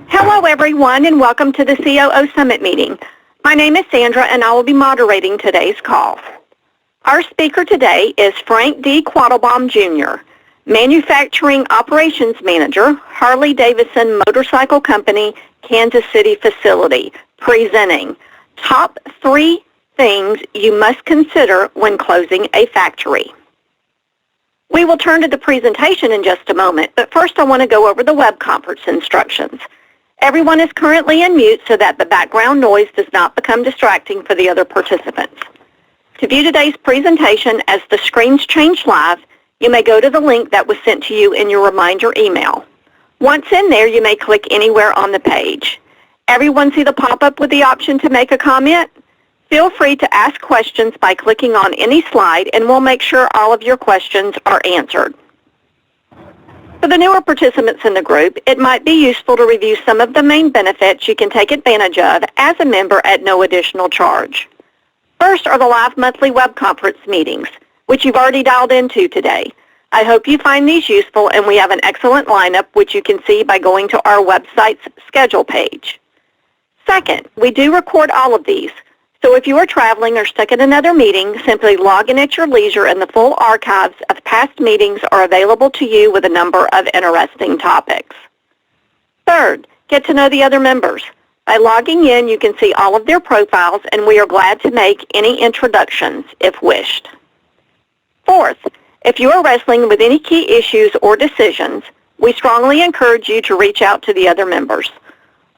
Hello, everyone, and welcome to the COO Summit meeting. My name is Sandra, and I will be moderating today's call. Our speaker today is Frank D. Quattlebaum, Jr., Manufacturing Operations Manager, Harley-Davidson Motorcycle Company, Kansas City Facility, presenting Top 3 Things You Must Consider When Closing a Factory. We will turn to the presentation in just a moment, but first I want to go over the web conference instructions. Everyone is currently in mute so that the background noise does not become distracting for the other participants. To view today's presentation as the screens change live, you may go to the link that was sent to you in your reminder email. Once in there, you may click anywhere on the page. Everyone see the pop-up with the option to make a comment? Feel free to ask questions by clicking on any slide, and we'll make sure all of your questions are answered. For the newer participants in the group, it might be useful to review some of the main benefits you can take advantage of as a member at no additional charge. First are the live monthly web conference meetings, which you've already dialed into today. I hope you find these useful, and we have an excellent lineup, which you can see by going to our website's schedule page. Second, we do record all of these. So if you are traveling or stuck in another meeting, simply log in at your leisure, and the full archives of past meetings are available to you with a number of interesting topics. Third, get to know the other members. By logging in, you can see all of their profiles, and we are glad to make any introductions if wished. Fourth, if you are wrestling with any key issues or decisions, we strongly encourage you to reach out to the other members.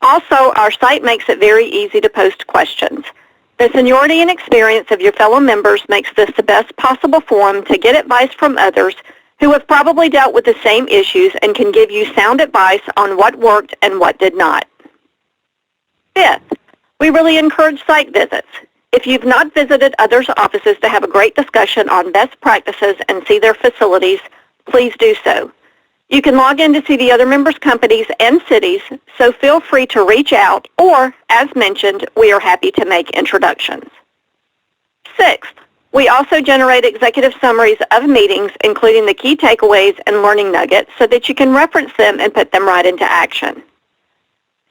Also, our site makes it very easy to post questions. The seniority and experience of your fellow members makes this the best possible forum to get advice from others who have probably dealt with the same issues and can give you sound advice on what worked and what did not. Fifth, we really encourage site visits. If you've not visited others' offices to have a great discussion on best practices and see their facilities, please do so. You can log in to see the other members' companies and cities, so feel free to reach out, or, as mentioned, we are happy to make introductions. Sixth, we also generate executive summaries of meetings, including the key takeaways and learning nuggets, so that you can reference them and put them right into action.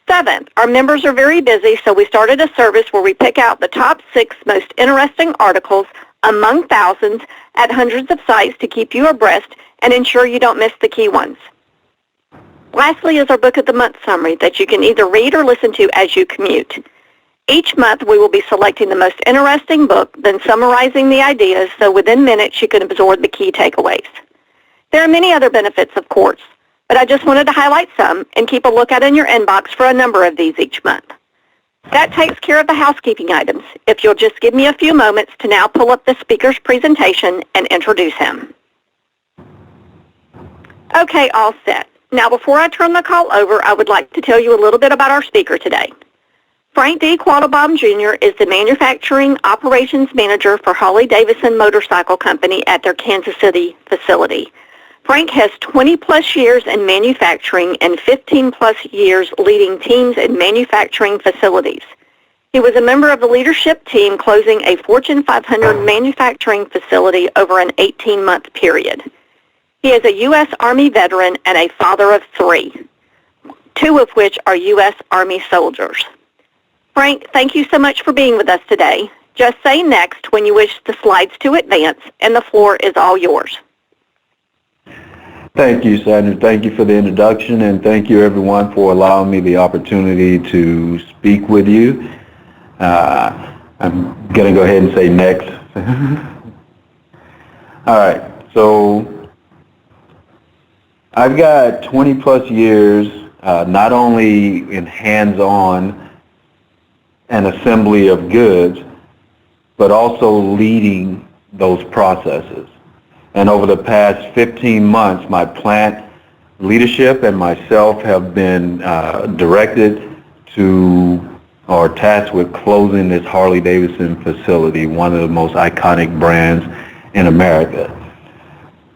Seventh, our members are very busy, so we started a service where we pick out the top 6 most interesting articles among thousands at hundreds of sites to keep you abreast and ensure you don't miss the key ones. Lastly is our Book of the Month summary that you can either read or listen to as you commute. Each month we will be selecting the most interesting book, then summarizing the ideas so within minutes you can absorb the key takeaways. There are many other benefits, of course, but I just wanted to highlight some and keep a lookout in your inbox for a number of these each month. That takes care of the housekeeping items. If you'll just give me a few moments to now pull up the speaker's presentation and introduce him. Okay, all set. Now, before I turn the call over, I would like to tell you a little bit about our speaker today. Frank D. Quattlebaum, Jr. is the Manufacturing Operations Manager for Harley-Davidson Motorcycle Company at their Kansas City facility. Frank has 20-plus years in manufacturing and 15-plus years leading teams in manufacturing facilities. He was a member of the leadership team closing a Fortune 500 manufacturing facility over an 18-month period. He is a U.S. Army veteran and a father of 3, 2 of which are U.S. Army soldiers. Frank, thank you so much for being with us today. Just say next when you wish the slides to advance, and the floor is all yours. Thank you, Sandra. Thank you for the introduction, and thank you, everyone, for allowing me the opportunity to speak with you. I'm going to go ahead and say next. All right, so I've got 20-plus years not only in hands-on and assembly of goods, but also leading those processes. And over the past 15 months, my plant leadership and myself have been directed to or tasked with closing this Harley-Davidson facility, one of the most iconic brands in America.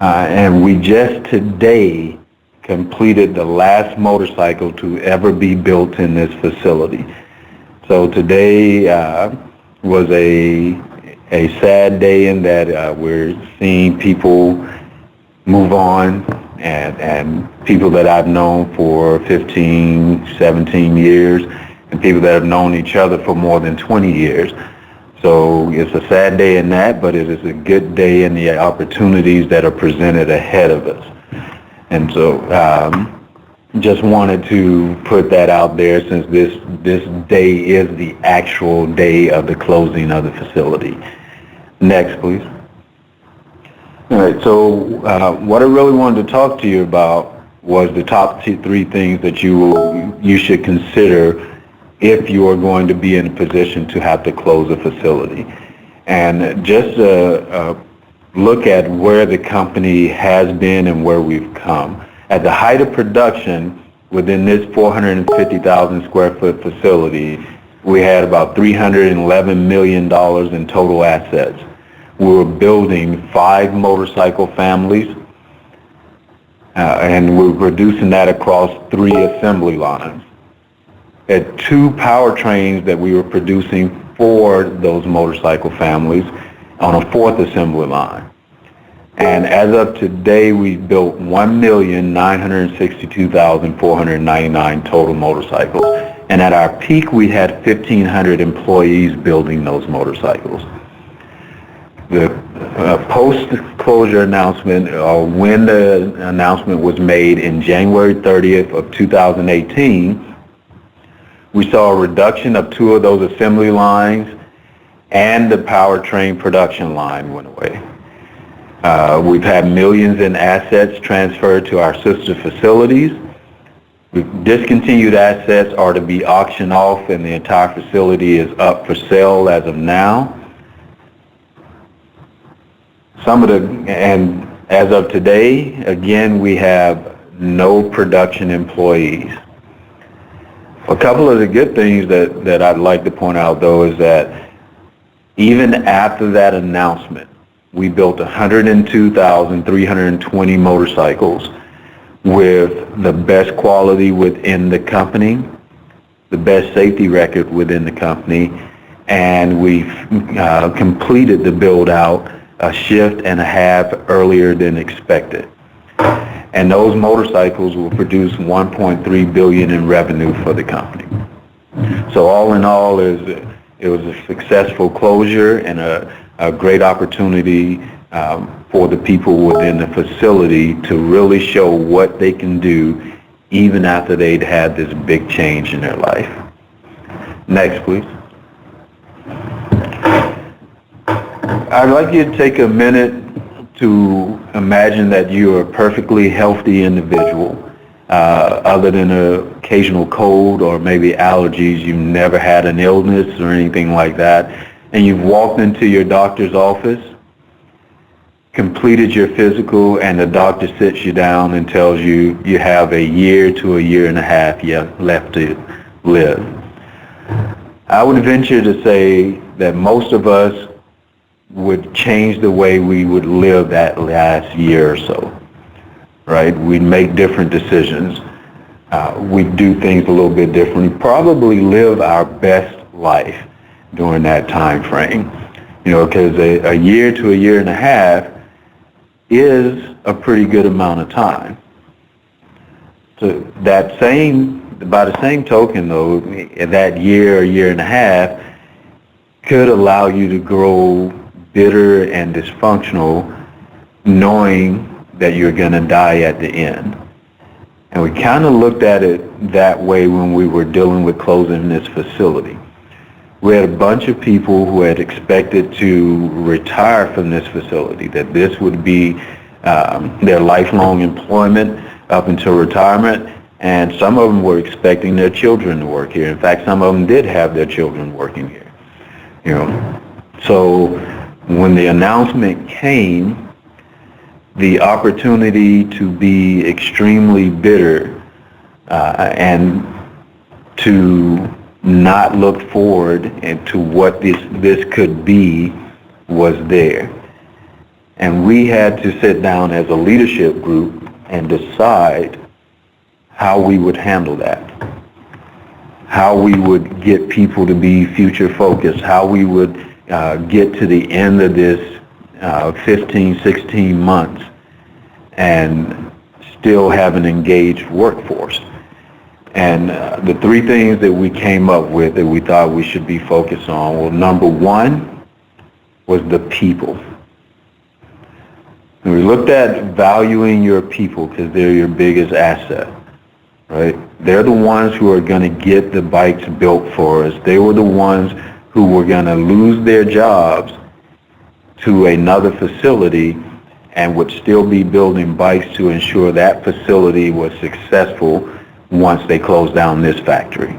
And we just today completed the last motorcycle to ever be built in this facility. So today was a sad day in that we're seeing people move on, and people that I've known for 15, 17 years, and people that have known each other for more than 20 years. So it's a sad day in that, but it is a good day in the opportunities that are presented ahead of us. And so just wanted to put that out there, since this day is the actual day of the closing of the facility. Next, please. All right, so what I really wanted to talk to you about was the top three things that you should consider if you are going to be in a position to have to close a facility. And just look at where the company has been and where we've come. At the height of production, within this 450,000 square foot facility, we had about $311 million in total assets. We were building 5 motorcycle families, and we were producing that across 3 assembly lines. At 2 powertrains that we were producing for those motorcycle families on a 4th assembly line. And as of today, we've built 1,962,499 total motorcycles. And at our peak, we had 1,500 employees building those motorcycles. The post-closure announcement, or when the announcement was made in January 30th of 2018, we saw a reduction of 2 of those assembly lines, and the powertrain production line went away. We've had millions in assets transferred to our sister facilities. Discontinued assets are to be auctioned off, and the entire facility is up for sale as of now. And as of today, again, we have no production employees. A couple of the good things that I'd like to point out, though, is that even after that announcement, we built 102,320 motorcycles with the best quality within the company, the best safety record within the company, and we've completed the build-out a shift and a half earlier than expected. And those motorcycles will produce $1.3 billion in revenue for the company. So all in all, it was a successful closure and a great opportunity for the people within the facility to really show what they can do even after they'd had this big change in their life. Next, please. I'd like you to take a minute to imagine that you're a perfectly healthy individual, other than an occasional cold or maybe allergies. You've never had an illness or anything like that, and you've walked into your doctor's office, completed your physical, and the doctor sits you down and tells you you have a year to a year and a half left to live. I would venture to say that most of us would change the way we would live that last year or so, right? We'd make different decisions. We'd do things a little bit differently, probably live our best life during that time frame, because a year to a year and a half is a pretty good amount of time. So by the same token, though, that year or year and a half could allow you to grow bitter and dysfunctional, knowing that you're going to die at the end. And we kind of looked at it that way when we were dealing with closing this facility. We had a bunch of people who had expected to retire from this facility, that this would be their lifelong employment up until retirement, and some of them were expecting their children to work here. In fact, some of them did have their children working here. So when the announcement came, the opportunity to be extremely bitter and to not look forward to what this could be was there. And we had to sit down as a leadership group and decide how we would handle that, how we would get people to be future focused, how we would get to the end of this 15, 16 months and still have an engaged workforce. And the three things that we came up with that we thought we should be focused on, well, number one was the people. And we looked at valuing your people because they're your biggest asset, right? They're the ones who are going to get the bikes built for us. They were the ones who were going to lose their jobs to another facility and would still be building bikes to ensure that facility was successful once they closed down this factory.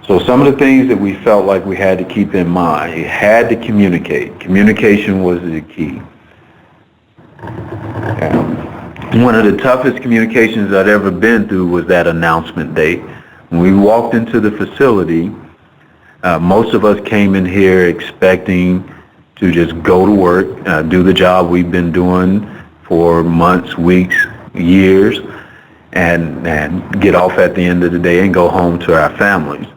So some of the things that we felt like we had to keep in mind, you had to communicate. Communication was the key. One of the toughest communications I'd ever been through was that announcement day. When we walked into the facility, most of us came in here expecting to just go to work, do the job we've been doing for months, weeks, years, and get off at the end of the day and go home to our families.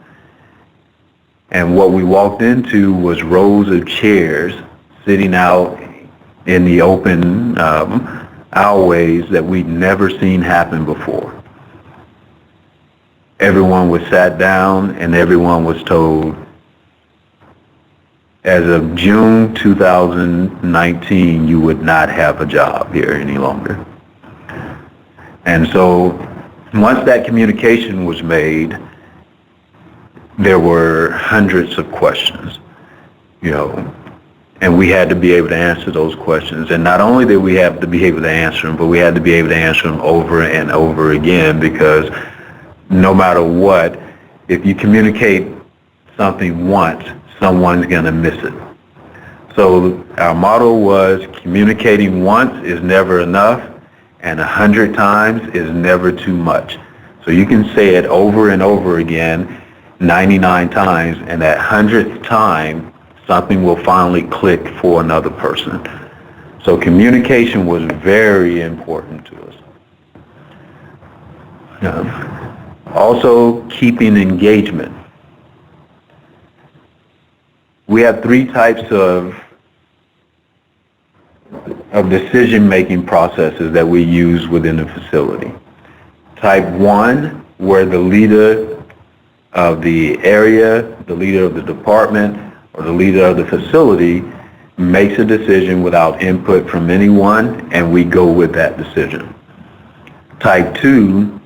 And what we walked into was rows of chairs sitting out in the open alleyways that we'd never seen happen before. Everyone was sat down and everyone was told, as of June 2019, you would not have a job here any longer. And so once that communication was made, there were hundreds of questions, and we had to be able to answer those questions. And not only did we have to be able to answer them, but we had to be able to answer them over and over again, because no matter what, if you communicate something once, someone's going to miss it. So our motto was, communicating once is never enough, and 100 times is never too much. So you can say it over and over again, 99 times, and that 100th time, something will finally click for another person. So communication was very important to us. Also, keeping engagement. We have three types of decision-making processes that we use within the facility. Type 1, where the leader of the area, the leader of the department, or the leader of the facility makes a decision without input from anyone, and we go with that decision. Type 2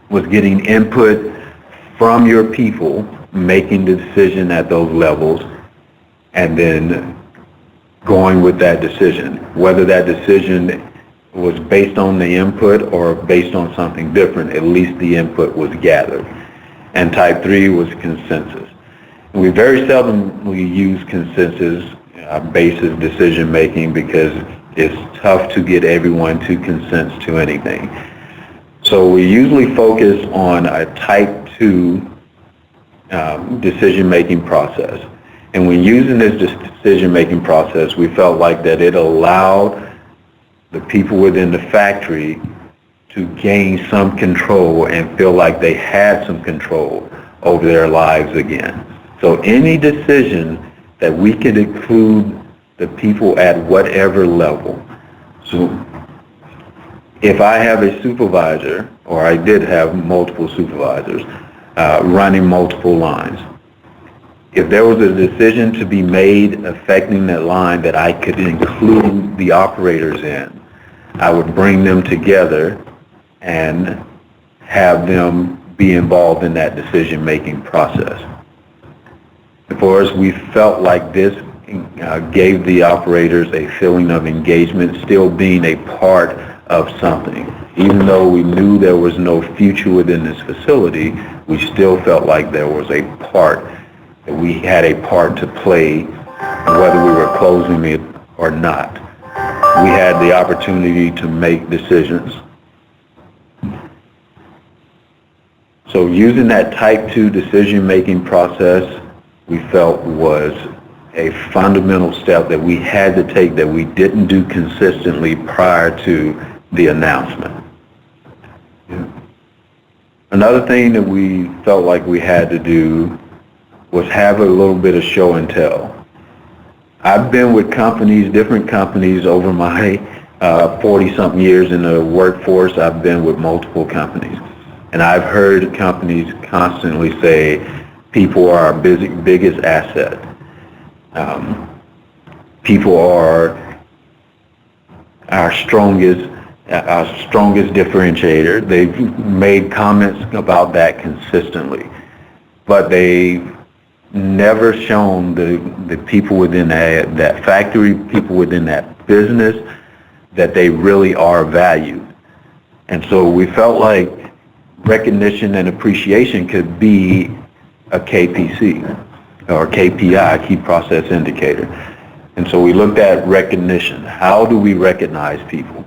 was getting input from your people, making the decision at those levels, and then going with that decision. Whether that decision was based on the input or based on something different, at least the input was gathered. And type 3 was consensus. We very seldomly use consensus-based decision making because it's tough to get everyone to consent to anything. So we usually focus on a type 2 decision-making process. And when using this decision-making process, we felt like that it allowed the people within the factory to gain some control and feel like they had some control over their lives again. So any decision that we could include the people at whatever level. So if I have a supervisor, or I did have multiple supervisors running multiple lines, if there was a decision to be made affecting that line that I could include the operators in, I would bring them together and have them be involved in that decision-making process. For us, we felt like this gave the operators a feeling of engagement, still being a part of something. Even though we knew there was no future within this facility, we still felt like there was a part, that we had a part to play, whether we were closing it or not. We had the opportunity to make decisions. So using that type 2 decision-making process, we felt was a fundamental step that we had to take that we didn't do consistently prior to the announcement. Another thing that we felt like we had to do was have a little bit of show and tell. I've been with companies, different companies over my 40-something years in the workforce, I've been with multiple companies. And I've heard companies constantly say, people are our biggest asset. People are our strongest differentiator. They've made comments about that consistently, but they've never shown the people within that factory, people within that business, that they really are valued. And so we felt like recognition and appreciation could be a KPC or KPI, key process indicator. And so we looked at recognition. How do we recognize people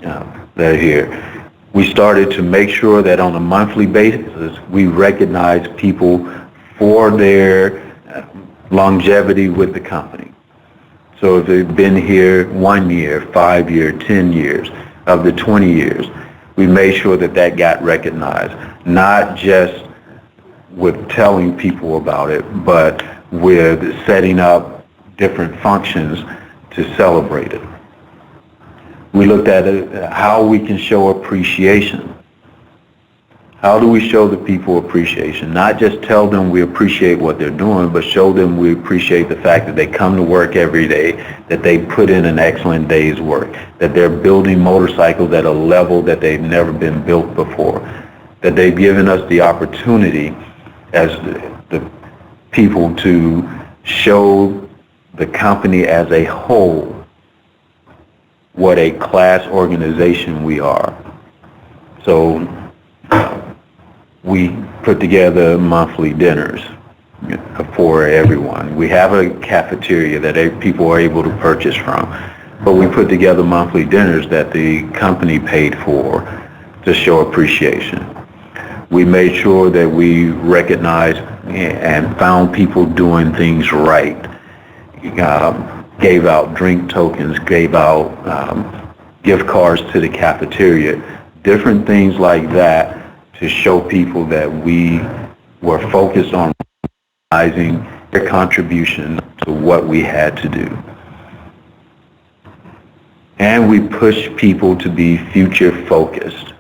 that are here? We started to make sure that on a monthly basis we recognize people for their longevity with the company. So if they've been here 1 year, 5 years, 10 years, of the 20 years, we made sure that that got recognized, not just with telling people about it, but with setting up different functions to celebrate it. We looked at how we can show appreciation. How do we show the people appreciation? Not just tell them we appreciate what they're doing, but show them we appreciate the fact that they come to work every day, that they put in an excellent day's work, that they're building motorcycles at a level that they've never been built before, that they've given us the opportunity as the people to show the company as a whole what a class organization we are. So we put together monthly dinners for everyone. We have a cafeteria that people are able to purchase from, but we put together monthly dinners that the company paid for to show appreciation. We made sure that we recognized and found people doing things right. Gave out drink tokens, gave out gift cards to the cafeteria, different things like that to show people that we were focused on recognizing their contribution to what we had to do. And we pushed people to be future focused.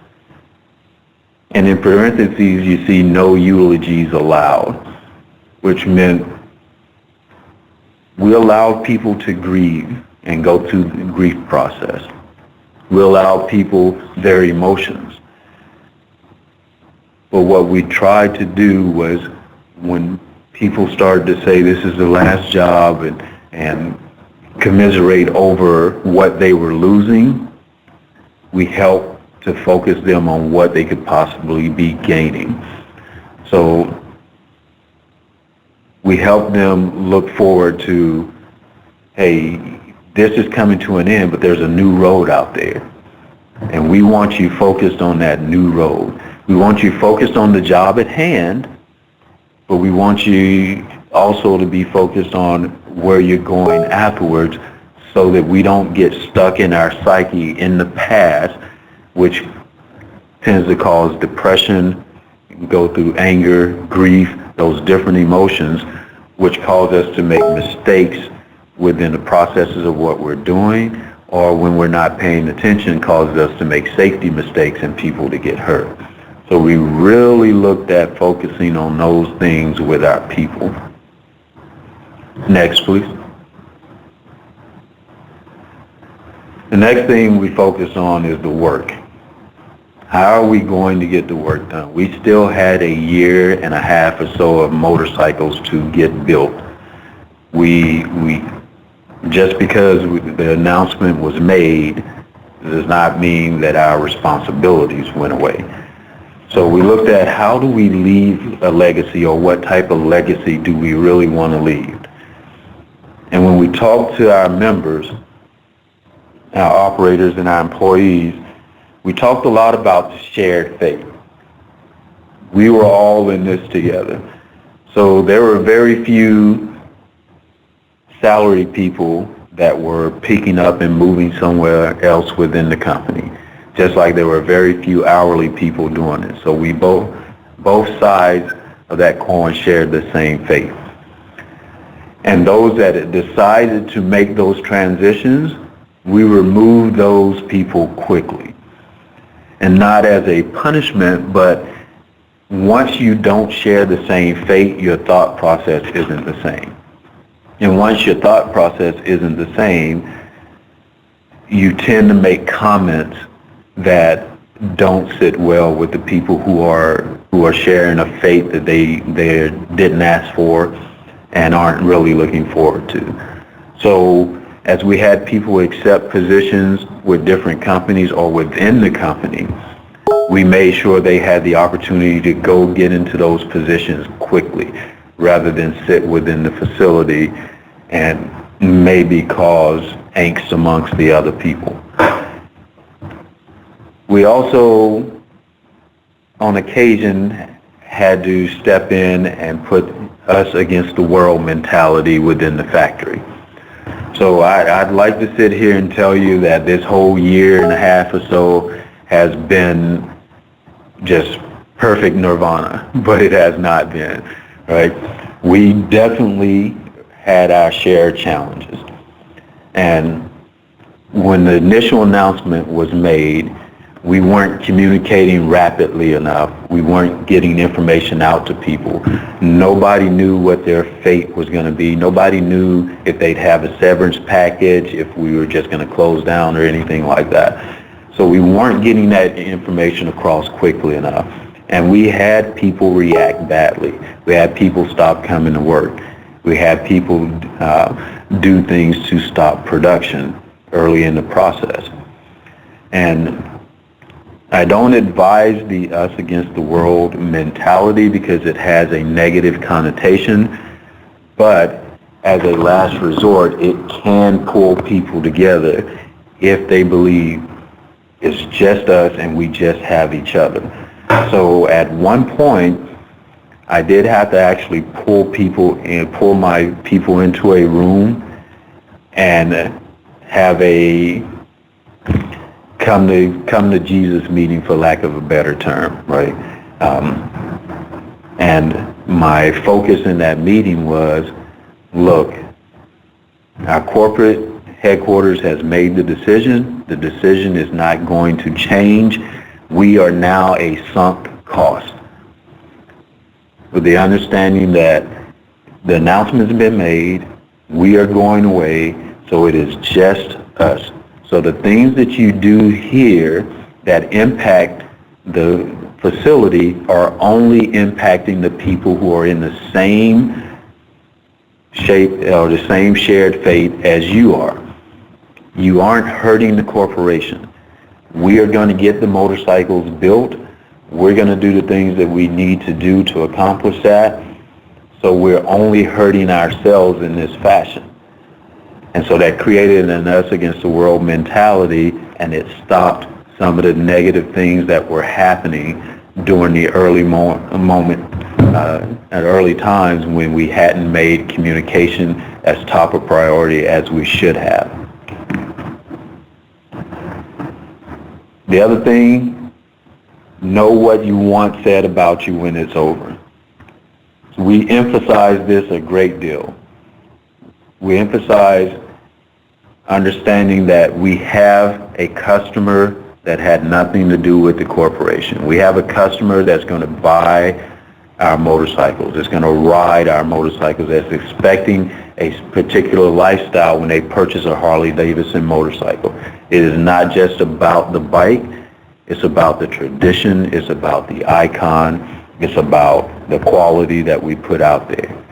And in parentheses, you see no eulogies allowed, which meant we allowed people to grieve and go through the grief process. We allowed people their emotions. But what we tried to do was, when people started to say this is the last job and commiserate over what they were losing, we helped to focus them on what they could possibly be gaining. So we helped them look forward to, hey, this is coming to an end, but there's a new road out there. And we want you focused on that new road. We want you focused on the job at hand, but we want you also to be focused on where you're going afterwards, so that we don't get stuck in our psyche in the past, which tends to cause depression, go through anger, grief, those different emotions, which cause us to make mistakes within the processes of what we're doing, or when we're not paying attention, causes us to make safety mistakes and people to get hurt. So we really looked at focusing on those things with our people. Next, please. The next thing we focus on is the work. How are we going to get the work done? We still had 1.5 years or so of motorcycles to get built. We just because the announcement was made does not mean that our responsibilities went away. So we looked at, how do we leave a legacy, or what type of legacy do we really want to leave? And when we talked to our members, our operators and our employees, we talked a lot about the shared fate. We were all in this together. So there were very few salaried people that were picking up and moving somewhere else within the company, just like there were very few hourly people doing it. So we both sides of that coin shared the same fate. And those that decided to make those transitions we remove those people quickly. And not as a punishment, but once you don't share the same fate, your thought process isn't the same. And once your thought process isn't the same, you tend to make comments that don't sit well with the people who are sharing a fate that they didn't ask for and aren't really looking forward to. So as we had people accept positions with different companies or within the company, we made sure they had the opportunity to go get into those positions quickly rather than sit within the facility and maybe cause angst amongst the other people. We also, on occasion, had to step in and put us against the world mentality within the factory. So I'd like to sit here and tell you that this whole year and a half or so has been just perfect nirvana, but it has not been, right? We definitely had our share of challenges. And when the initial announcement was made, we weren't communicating rapidly enough. We weren't getting information out to people. Nobody knew what their fate was going to be. Nobody knew if they'd have a severance package, if we were just going to close down or anything like that. So we weren't getting that information across quickly enough. And we had people react badly. We had people stop coming to work. We had people do things to stop production early in the process. And I don't advise the us against the world mentality because it has a negative connotation, but as a last resort, it can pull people together if they believe it's just us and we just have each other. So at one point, I did have to actually pull my people into a room and have a come to Jesus meeting, for lack of a better term, right? And my focus in that meeting was, look, our corporate headquarters has made the decision. The decision is not going to change. We are now a sunk cost. With the understanding that the announcement has been made, we are going away, so it is just us. So the things that you do here that impact the facility are only impacting the people who are in the same shape or the same shared fate as you are. You aren't hurting the corporation. We are going to get the motorcycles built. We're going to do the things that we need to do to accomplish that. So we're only hurting ourselves in this fashion. And so that created an us against the world mentality, and it stopped some of the negative things that were happening during the early at early times when we hadn't made communication as top a priority as we should have. The other thing, know what you want said about you when it's over. So we emphasize this a great deal. We emphasize understanding that we have a customer that had nothing to do with the corporation. We have a customer that's going to buy our motorcycles, that's going to ride our motorcycles, that's expecting a particular lifestyle when they purchase a Harley-Davidson motorcycle. It is not just about the bike, it's about the tradition, it's about the icon, it's about the quality that we put out there.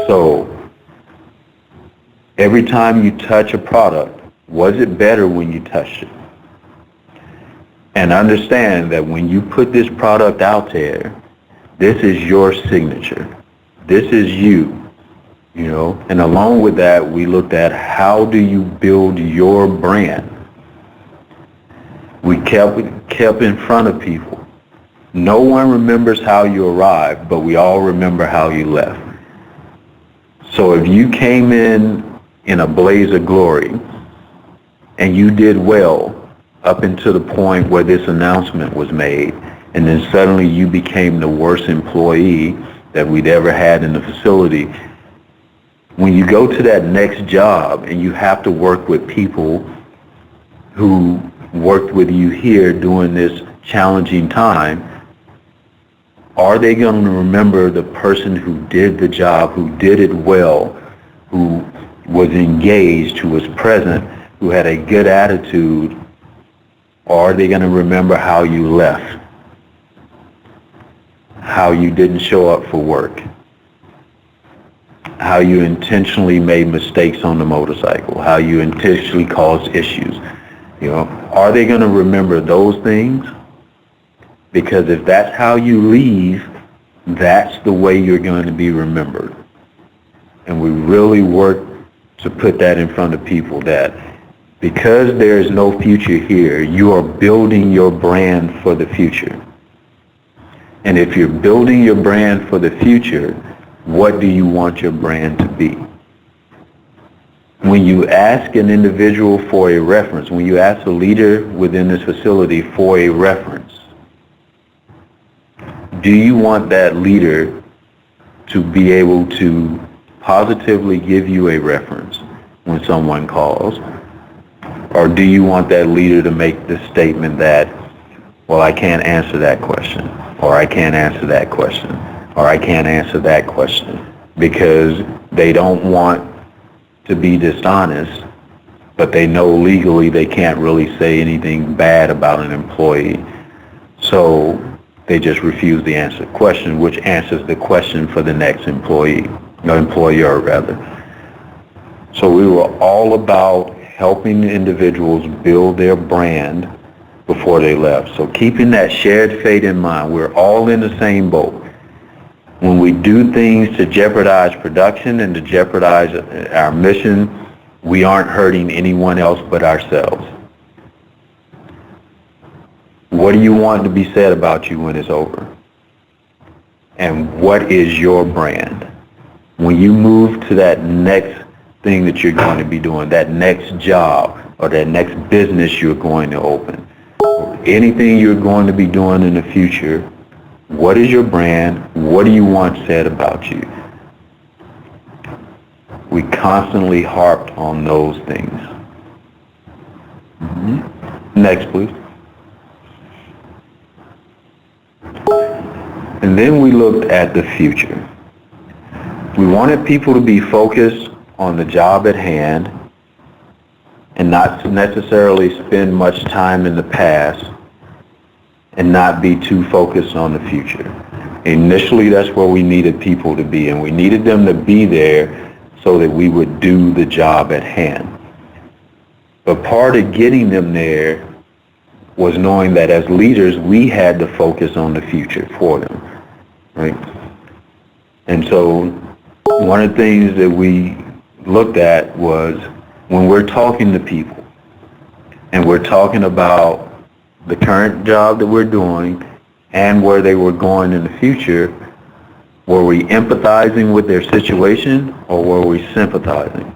So every time you touch a product, was it better when you touched it? And understand that when you put this product out there, this is your signature. This is you, you know. And along with that, we looked at how do you build your brand. We kept in front of people. No one remembers how you arrived, but we all remember how you left. So if you came in a blaze of glory and you did well up until the point where this announcement was made, and then suddenly you became the worst employee that we'd ever had in the facility, when you go to that next job and you have to work with people who worked with you here during this challenging time, are they going to remember the person who did the job, who did it well, who was engaged, who was present, who had a good attitude, or are they going to remember how you left, how you didn't show up for work, how you intentionally made mistakes on the motorcycle, how you intentionally caused issues? You know, are they going to remember those things? Because if that's how you leave, that's the way you're going to be remembered. And we really work to put that in front of people, that because there is no future here, you are building your brand for the future. And if you're building your brand for the future, what do you want your brand to be? When you ask an individual for a reference, when you ask a leader within this facility for a reference, do you want that leader to be able to positively give you a reference when someone calls? Or do you want that leader to make the statement that, well, I can't answer that question, or I can't answer that question, or I can't answer that question, because they don't want to be dishonest, but they know legally they can't really say anything bad about an employee. So they just refuse to answer the question, which answers the question for the next employee, or employer rather. So we were all about helping individuals build their brand before they left. So keeping that shared fate in mind, we're all in the same boat. When we do things to jeopardize production and to jeopardize our mission, we aren't hurting anyone else but ourselves. What do you want to be said about you when it's over? And what is your brand? When you move to that next thing that you're going to be doing, that next job, or that next business you're going to open, anything you're going to be doing in the future, what is your brand? What do you want said about you? We constantly harped on those things. Next, please. And then we looked at the future. We wanted people to be focused on the job at hand and not to necessarily spend much time in the past and not be too focused on the future. Initially, that's where we needed people to be, and we needed them to be there so that we would do the job at hand. But part of getting them there was knowing that as leaders, we had to focus on the future for them, right? And so one of the things that we looked at was when we're talking to people and we're talking about the current job that we're doing and where they were going in the future, were we empathizing with their situation or were we sympathizing?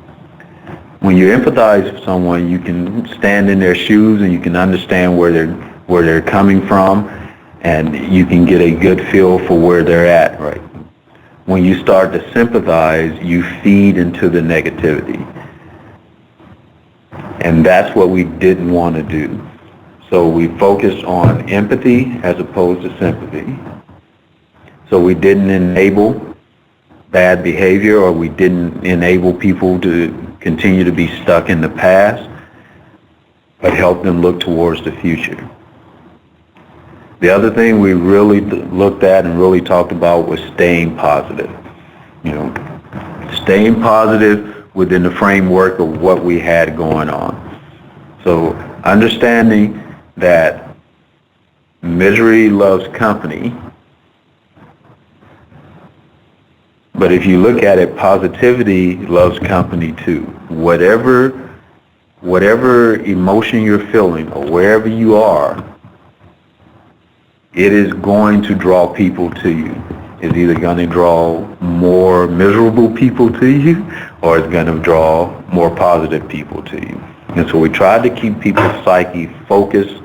When you empathize with someone, you can stand in their shoes and you can understand where they're coming from, and you can get a good feel for where they're at, right? When you start to sympathize, you feed into the negativity. And that's what we didn't want to do. So we focused on empathy as opposed to sympathy. So we didn't enable bad behavior, or we didn't enable people to continue to be stuck in the past, but help them look towards the future. The other thing we really looked at and really talked about was staying positive. You know, staying positive within the framework of what we had going on. So understanding that misery loves company, but if you look at it, positivity loves company too. Whatever emotion you're feeling or wherever you are, it is going to draw people to you. It's either going to draw more miserable people to you, or it's going to draw more positive people to you. And so we tried to keep people's psyche focused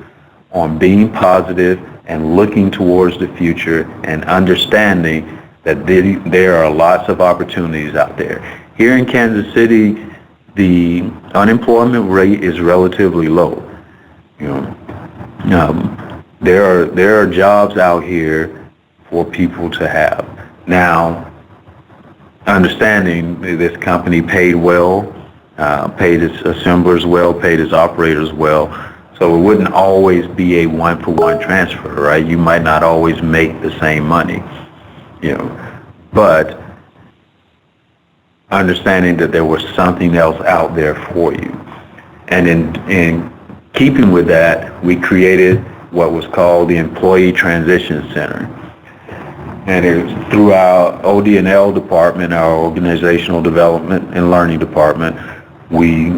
on being positive and looking towards the future and understanding that there are lots of opportunities out there. Here in Kansas City, the unemployment rate is relatively low. You know, there are jobs out here for people to have. Now, understanding this company paid well, paid its assemblers well, paid its operators well, so it wouldn't always be a one-for-one transfer, right? You might not always make the same money, you know, but understanding that there was something else out there for you. And in keeping with that, we created what was called the Employee Transition Center. And it's through our OD&L department, our Organizational Development and Learning Department, we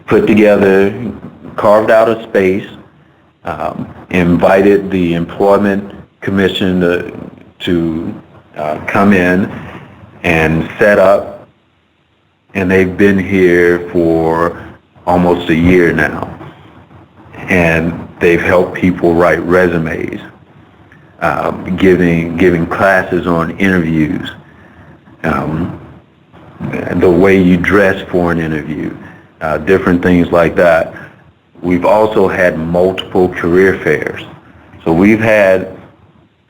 put together, carved out a space, invited the Employment Commission to come in and set up, and they've been here for almost a year now. And they've helped people write resumes, giving classes on interviews, the way you dress for an interview, different things like that. We've also had multiple career fairs. So we've had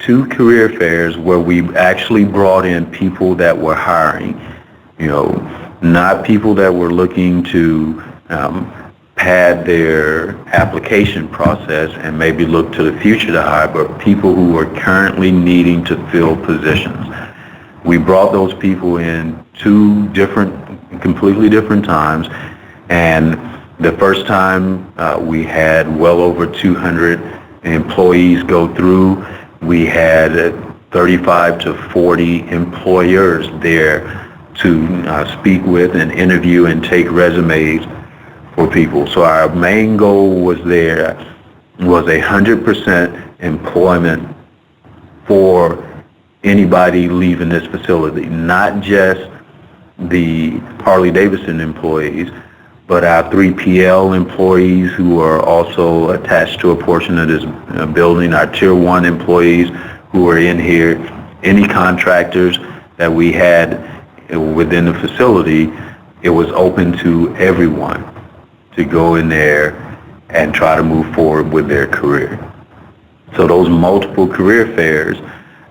2 career fairs where we actually brought in people that were hiring, you know, not people that were looking to pad their application process and maybe look to the future to hire, but people who are currently needing to fill positions. We brought those people in 2 completely different times, and the first time we had well over 200 employees go through. We had 35 to 40 employers there to speak with and interview and take resumes for people. So our main goal was 100% employment for anybody leaving this facility, not just the Harley-Davidson employees, but our 3PL employees who are also attached to a portion of this building, our Tier 1 employees who are in here, any contractors that we had within the facility. It was open to everyone to go in there and try to move forward with their career. So those multiple career fairs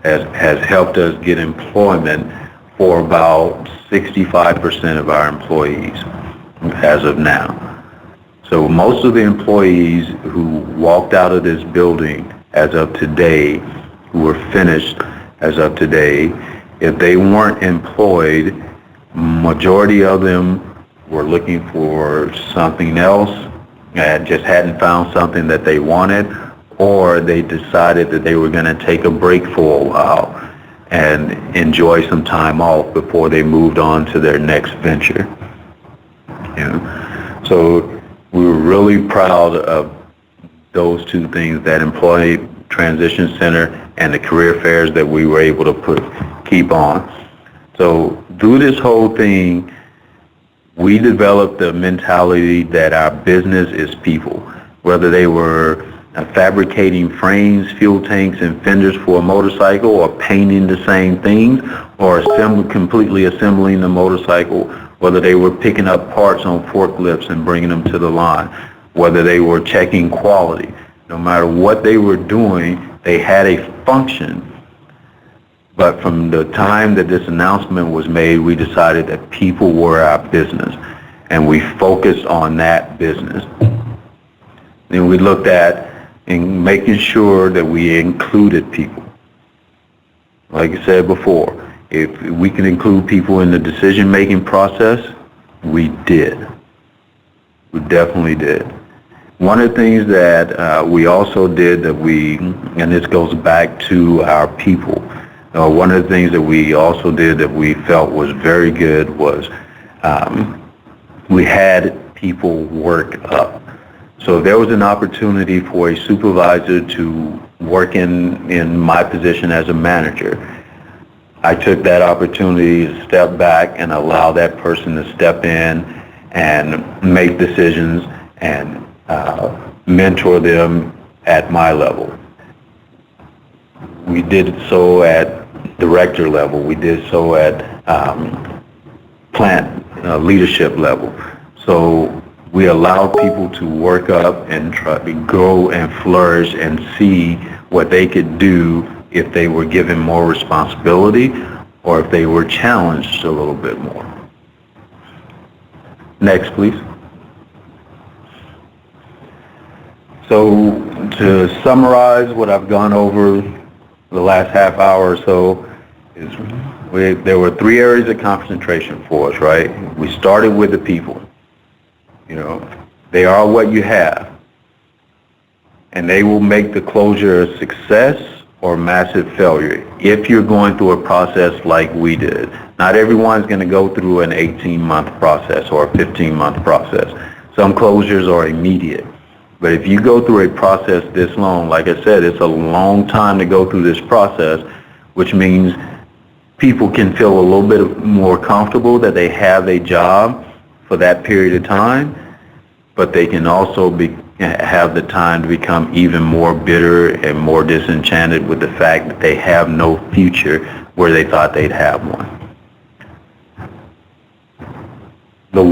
has helped us get employment for about 65% of our employees as of now. So most of the employees who walked out of this building as of today, who were finished as of today, if they weren't employed, majority of them were looking for something else and just hadn't found something that they wanted, or they decided that they were going to take a break for a while and enjoy some time off before they moved on to their next venture. You know? So we were really proud of those 2 things, that Employee Transition Center and the career fairs that we were able to keep on. So through this whole thing, we developed the mentality that our business is people, whether they were fabricating frames, fuel tanks, and fenders for a motorcycle, or painting the same things, or completely assembling the motorcycle, whether they were picking up parts on forklifts and bringing them to the line, whether they were checking quality. No matter what they were doing, they had a function. But from the time that this announcement was made, we decided that people were our business, and we focused on that business. Then we looked at in making sure that we included people. Like I said before, if we can include people in the decision-making process, we did. We definitely did. One of the things that we also did and this goes back to our people, one of the things that we also did that we felt was very good was we had people work up. So if there was an opportunity for a supervisor to work in my position as a manager, I took that opportunity to step back and allow that person to step in and make decisions and mentor them at my level. We did so at director level. We did so at plant leadership level. So We allowed people to work up and try to grow and flourish and see what they could do if they were given more responsibility or if they were challenged a little bit more. Next, please. So to summarize what I've gone over the last half hour or so, is there were 3 areas of concentration for us, right? We started with the people. You know, they are what you have, and they will make the closure a success or massive failure if you're going through a process like we did. Not everyone's going to go through an 18-month process or a 15-month process. Some closures are immediate. But if you go through a process this long, like I said, it's a long time to go through this process, which means people can feel a little bit more comfortable that they have a job for that period of time, but they can also have the time to become even more bitter and more disenchanted with the fact that they have no future where they thought they'd have one. The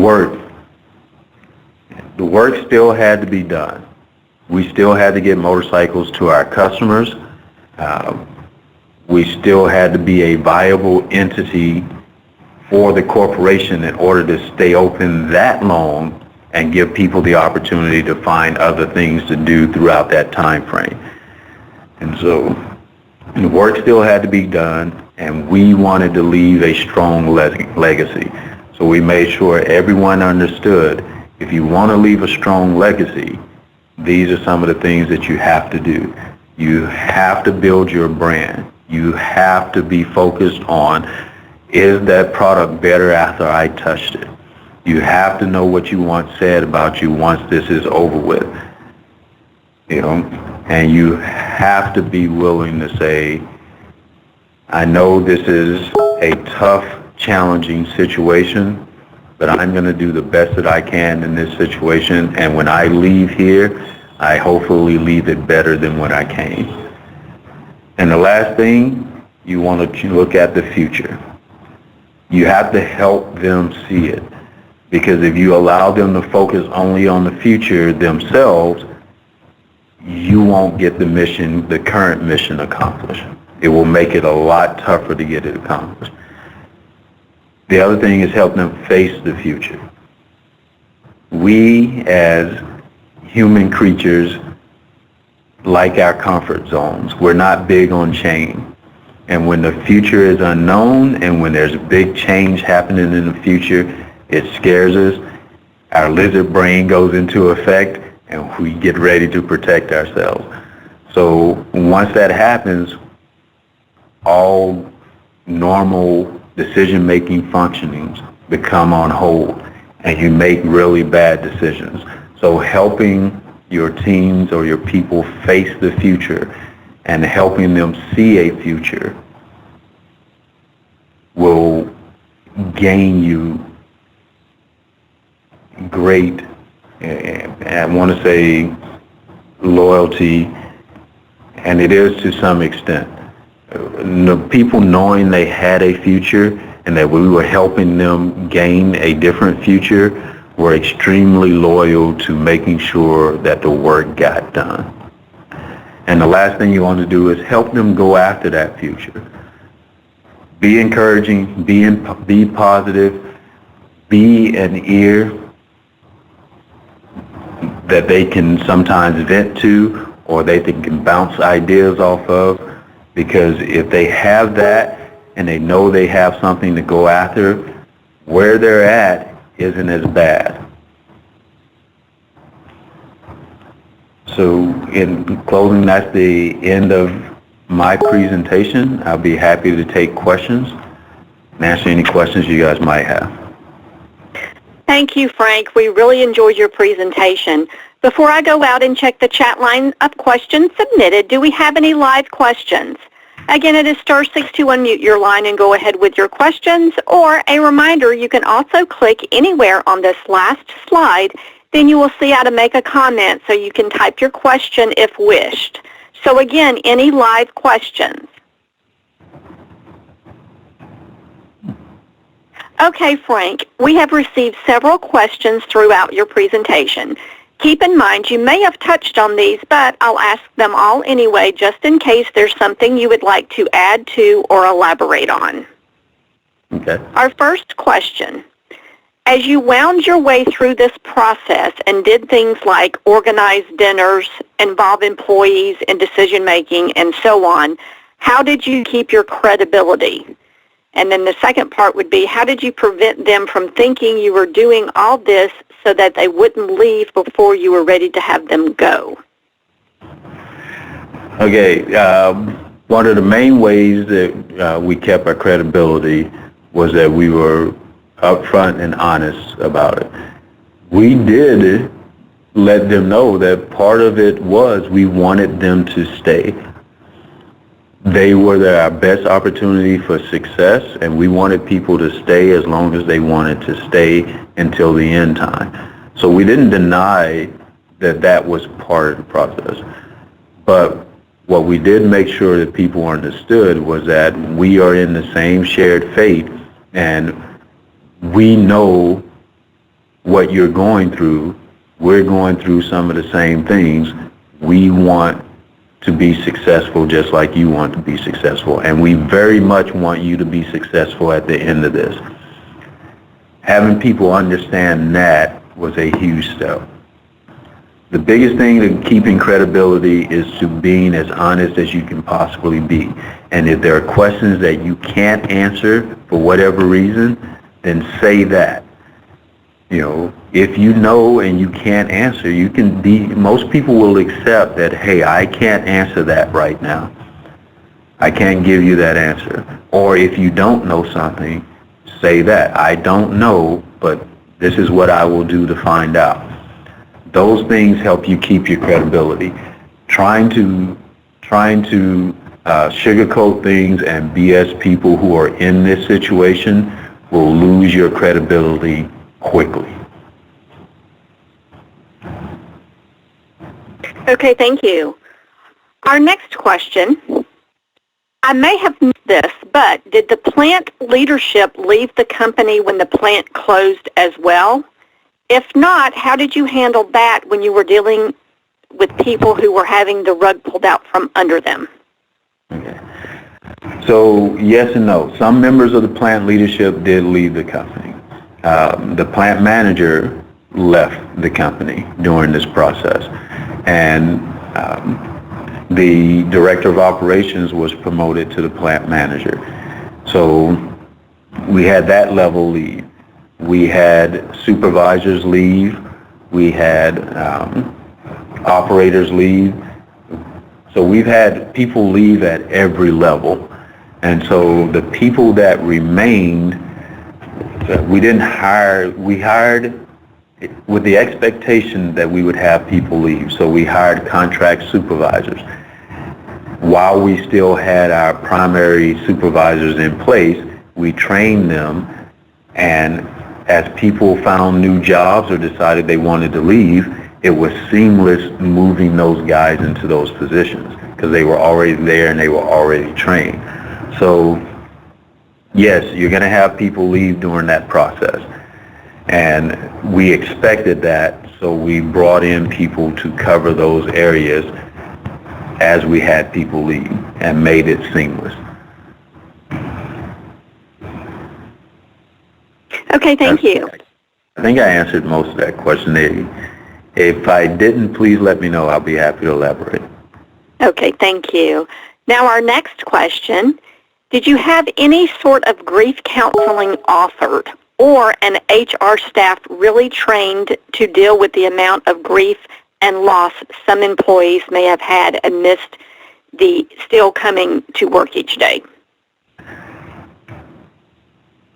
work still had to be done. We still had to get motorcycles to our customers. We still had to be a viable entity for the corporation in order to stay open that long and give people the opportunity to find other things to do throughout that time frame. And so the work still had to be done, and we wanted to leave a strong legacy. So we made sure everyone understood, if you want to leave a strong legacy, these are some of the things that you have to do. You have to build your brand. You have to be focused on, is that product better after I touched it? You have to know what you want said about you once this is over with. You know, and you have to be willing to say, I know this is a tough, challenging situation, but I'm going to do the best that I can in this situation, and when I leave here, I hopefully leave it better than when I came. And the last thing, you want to look at the future. You have to help them see it, because if you allow them to focus only on the future themselves, you won't get the current mission accomplished. It will make it a lot tougher to get it accomplished. The other thing is help them face the future. We as human creatures like our comfort zones. We're not big on change. And when the future is unknown and when there's big change happening in the future, it scares us. Our lizard brain goes into effect and we get ready to protect ourselves. So once that happens, all normal decision-making functionings become on hold and you make really bad decisions. So helping your teams or your people face the future and helping them see a future will gain you great, I want to say, loyalty, and it is to some extent. The people knowing they had a future and that we were helping them gain a different future were extremely loyal to making sure that the work got done. And the last thing you want to do is help them go after that future. Be encouraging, be positive, be an ear that they can sometimes vent to or they can bounce ideas off of, because if they have that and they know they have something to go after, where they're at isn't as bad. So in closing, that's the end of my presentation. I'll be happy to take questions and answer any questions you guys might have. Thank you, Frank. We really enjoyed your presentation. Before I go out and check the chat line of questions submitted, do we have any live questions? Again, it is *6 to unmute your line and go ahead with your questions. Or a reminder, you can also click anywhere on this last slide. Then you will see how to make a comment so you can type your question if wished. So again, any live questions? Okay, Frank, we have received several questions throughout your presentation. Keep in mind you may have touched on these, but I'll ask them all anyway just in case there's something you would like to add to or elaborate on. Okay. Our first question. As you wound your way through this process and did things like organize dinners, involve employees in decision-making, and so on, how did you keep your credibility? And then the second part would be, how did you prevent them from thinking you were doing all this so that they wouldn't leave before you were ready to have them go? Okay. One of the main ways that we kept our credibility was that we were upfront and honest about it. We did let them know that part of it was we wanted them to stay. They were our best opportunity for success, and we wanted people to stay as long as they wanted to stay until the end time. So we didn't deny that that was part of the process. But what we did make sure that people understood was that we are in the same shared fate, and we know what you're going through. We're going through some of the same things. We want to be successful just like you want to be successful, and we very much want you to be successful at the end of this. Having people understand that was a huge step. The biggest thing to keeping credibility is to being as honest as you can possibly be. And if there are questions that you can't answer for whatever reason, then say that. You know, if you know and you can't answer, you can be, most people will accept that, hey, I can't answer that right now. I can't give you that answer. Or if you don't know something, say that. I don't know, but this is what I will do to find out. Those things help you keep your credibility. Trying to sugarcoat things and BS people who are in this situation will lose your credibility quickly. Okay, thank you. Our next question, I may have missed this, but did the plant leadership leave the company when the plant closed as well? If not, how did you handle that when you were dealing with people who were having the rug pulled out from under them? Okay. So yes and no. Some members of the plant leadership did leave the company. The plant manager left the company during this process, and the director of operations was promoted to the plant manager. So we had that level leave. We had supervisors leave. We had operators leave. So we've had people leave at every level. And so the people that remained, we didn't hire, we hired with the expectation that we would have people leave. So we hired contract supervisors. While we still had our primary supervisors in place, we trained them, and as people found new jobs or decided they wanted to leave, it was seamless moving those guys into those positions because they were already there and they were already trained. So yes, you're going to have people leave during that process. And we expected that, so we brought in people to cover those areas as we had people leave and made it seamless. Okay, thank you. I think I answered most of that question. If I didn't, please let me know. I'll be happy to elaborate. Okay, thank you. Now our next question, did you have any sort of grief counseling offered or an HR staff really trained to deal with the amount of grief and loss some employees may have had amidst the still coming to work each day?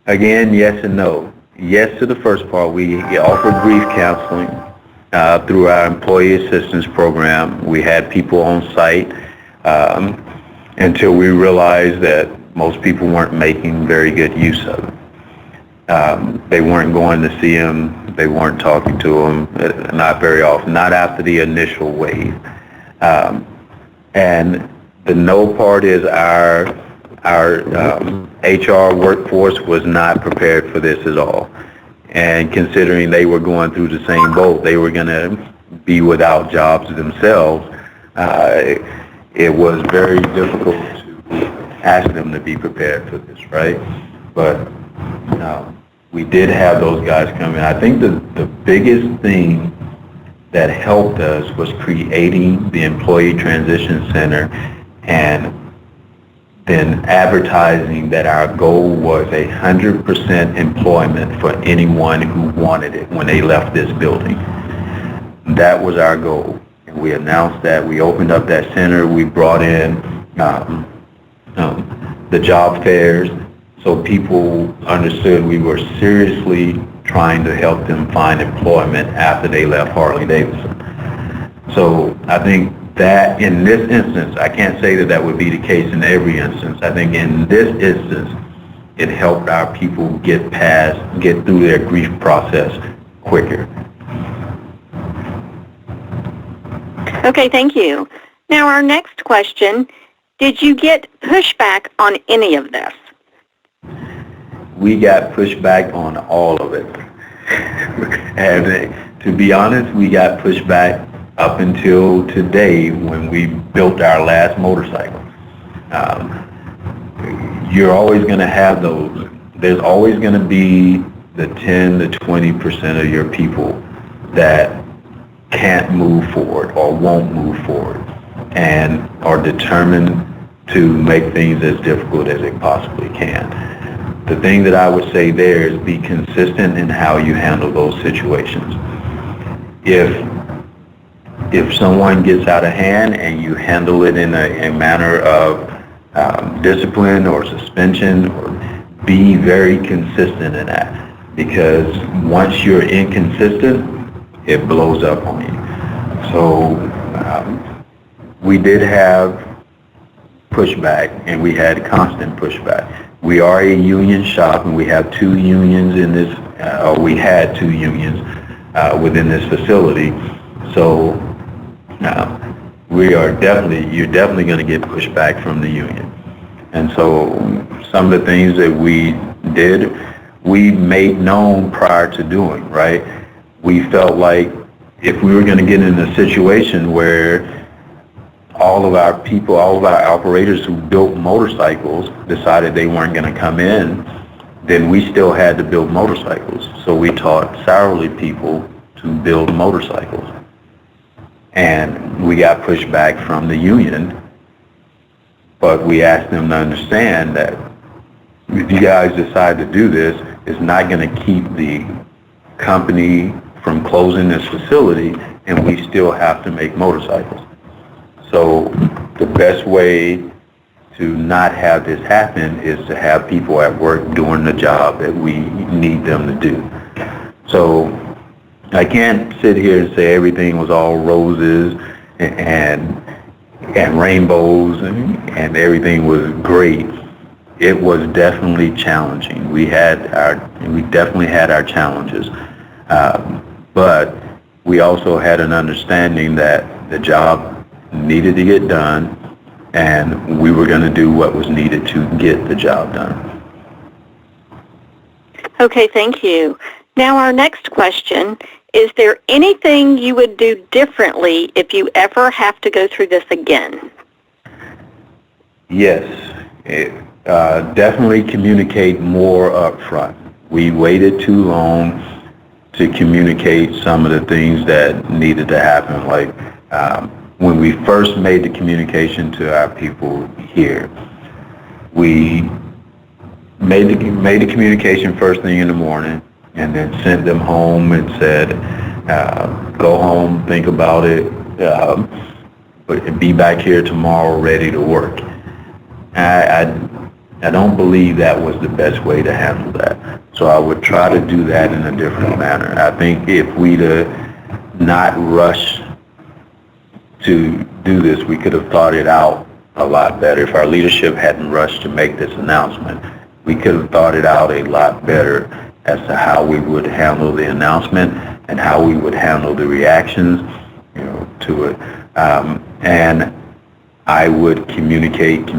Again, yes and no. Yes to the first part. We offered grief counseling through our employee assistance program. We had people on site until we realized that most people weren't making very good use of it. They weren't going to see them. They weren't talking to them, not very often, not after the initial wave. And the no part is our our HR workforce was not prepared for this at all. And considering they were going through the same boat, they were going to be without jobs themselves, it was very difficult to ask them to be prepared for this, right? But we did have those guys come in. I think the biggest thing that helped us was creating the Employee Transition Center and then advertising that our goal was 100% employment for anyone who wanted it when they left this building. That was our goal. And we announced that. We opened up that center. We brought in the job fairs so people understood we were seriously trying to help them find employment after they left Harley-Davidson. So I think that in this instance, I can't say that that would be the case in every instance. I think in this instance, it helped our people get through their grief process quicker. Okay, thank you. Now our next question, did you get pushback on any of this? We got pushback on all of it. And to be honest, we got pushback up until today when we built our last motorcycle. You're always going to have those. There's always going to be the 10 to 20% of your people that can't move forward or won't move forward and are determined to make things as difficult as they possibly can. The thing that I would say there is be consistent in how you handle those situations. If someone gets out of hand and you handle it in a manner of discipline or suspension, or be very consistent in that, because once you're inconsistent, it blows up on you. So we did have pushback, and we had constant pushback. We are a union shop, and we have two unions in this, or we had two unions within this facility. So you're definitely going to get pushback from the union. And so some of the things that we did, we made known prior to doing, right? We felt like if we were going to get in a situation where all of our people, all of our operators who built motorcycles decided they weren't going to come in, then we still had to build motorcycles. So we taught salaried people to build motorcycles. And we got pushback from the union, but we asked them to understand that if you guys decide to do this, it's not going to keep the company from closing this facility, and we still have to make motorcycles. So the best way to not have this happen is to have people at work doing the job that we need them to do. So I can't sit here and say everything was all roses and rainbows and everything was great. It was definitely challenging. We definitely had our challenges, but we also had an understanding that the job needed to get done, and we were going to do what was needed to get the job done. Okay, thank you. Now our next question, is there anything you would do differently if you ever have to go through this again? Yes, definitely communicate more up front. We waited too long to communicate some of the things that needed to happen. Like when we first made the communication to our people here, we made the communication first thing in the morning, and then sent them home and said, go home, think about it, but be back here tomorrow ready to work. I don't believe that was the best way to handle that. So I would try to do that in a different manner. I think if we'd not rushed to do this, we could have thought it out a lot better. If our leadership hadn't rushed to make this announcement, we could have thought it out a lot better as to how we would handle the announcement and how we would handle the reactions, to it. And I would communicate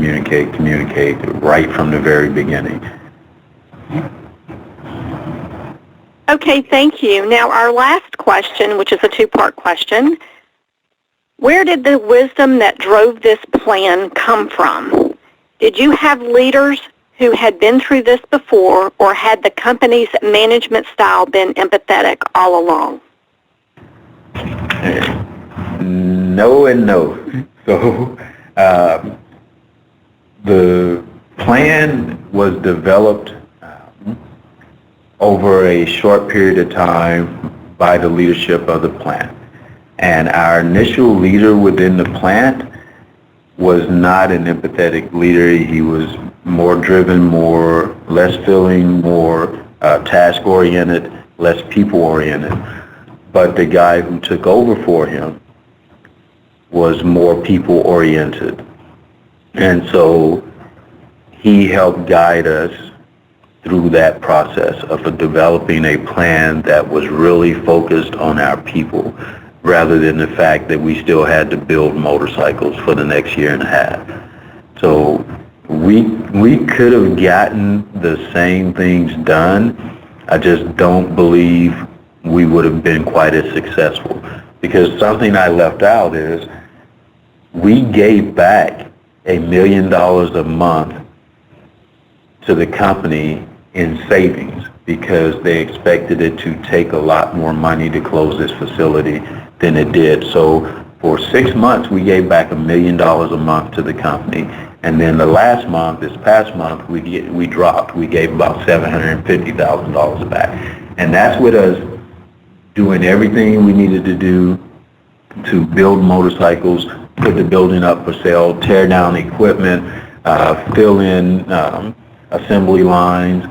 right from the very beginning. Okay, thank you. Now our last question, which is a two-part question. Where did the wisdom that drove this plan come from? Did you have leaders who had been through this before, or had the company's management style been empathetic all along? No and no. So the plan was developed over a short period of time by the leadership of the plant. And our initial leader within the plant was not an empathetic leader. He was more driven, less feeling, more task-oriented, less people-oriented. But the guy who took over for him was more people-oriented. And so he helped guide us through that process of developing a plan that was really focused on our people, rather than the fact that we still had to build motorcycles for the next year and a half. So we could have gotten the same things done. I just don't believe we would have been quite as successful. Because something I left out is we gave back $1 million a month to the company in savings because they expected it to take a lot more money to close this facility than it did. So for 6 months, we gave back $1 million a month to the company. And then the last month, this past month, we dropped. We gave about $750,000 back. And that's with us doing everything we needed to do to build motorcycles, put the building up for sale, tear down equipment, fill in assembly lines,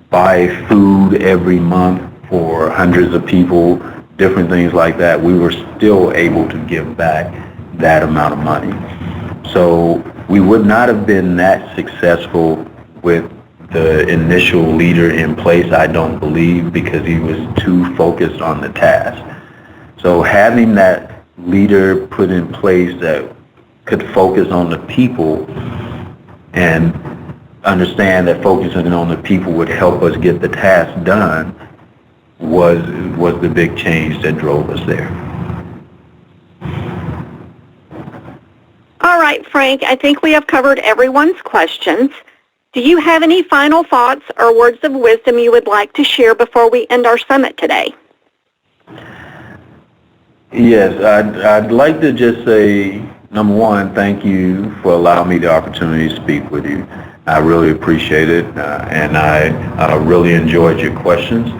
buy food every month for hundreds of people, different things like that. We were still able to give back that amount of money. So we would not have been that successful with the initial leader in place, I don't believe, because he was too focused on the task. So having that leader put in place that could focus on the people and understand that focusing on the people would help us get the task done was the big change that drove us there. All right, Frank, I think we have covered everyone's questions. Do you have any final thoughts or words of wisdom you would like to share before we end our summit today? Yes, I'd like to just say, number one, thank you for allowing me the opportunity to speak with you. I really appreciate it, and I really enjoyed your questions.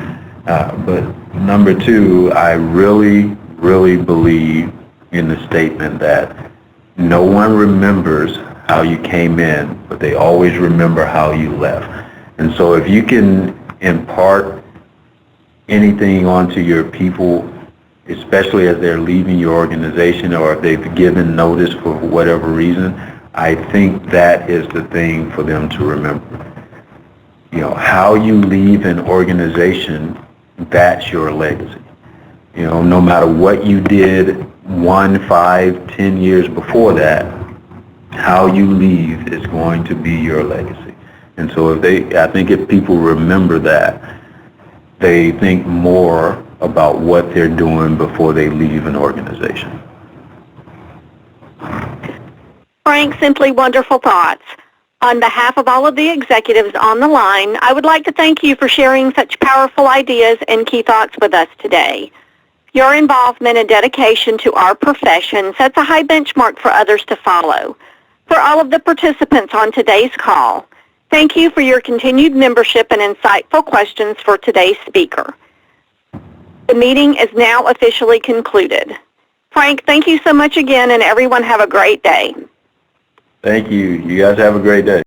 But number two, I really, really believe in the statement that no one remembers how you came in, but they always remember how you left. And so if you can impart anything onto your people, especially as they're leaving your organization or if they've given notice for whatever reason, I think that is the thing for them to remember. You know, how you leave an organization, that's your legacy. You know, no matter what you did 1, 5, 10 years before that, how you leave is going to be your legacy. And so I think if people remember that, they think more about what they're doing before they leave an organization. Frank, simply wonderful thoughts. On behalf of all of the executives on the line, I would like to thank you for sharing such powerful ideas and key thoughts with us today. Your involvement and dedication to our profession sets a high benchmark for others to follow. For all of the participants on today's call, thank you for your continued membership and insightful questions for today's speaker. The meeting is now officially concluded. Frank, thank you so much again, and everyone have a great day. Thank you. You guys have a great day.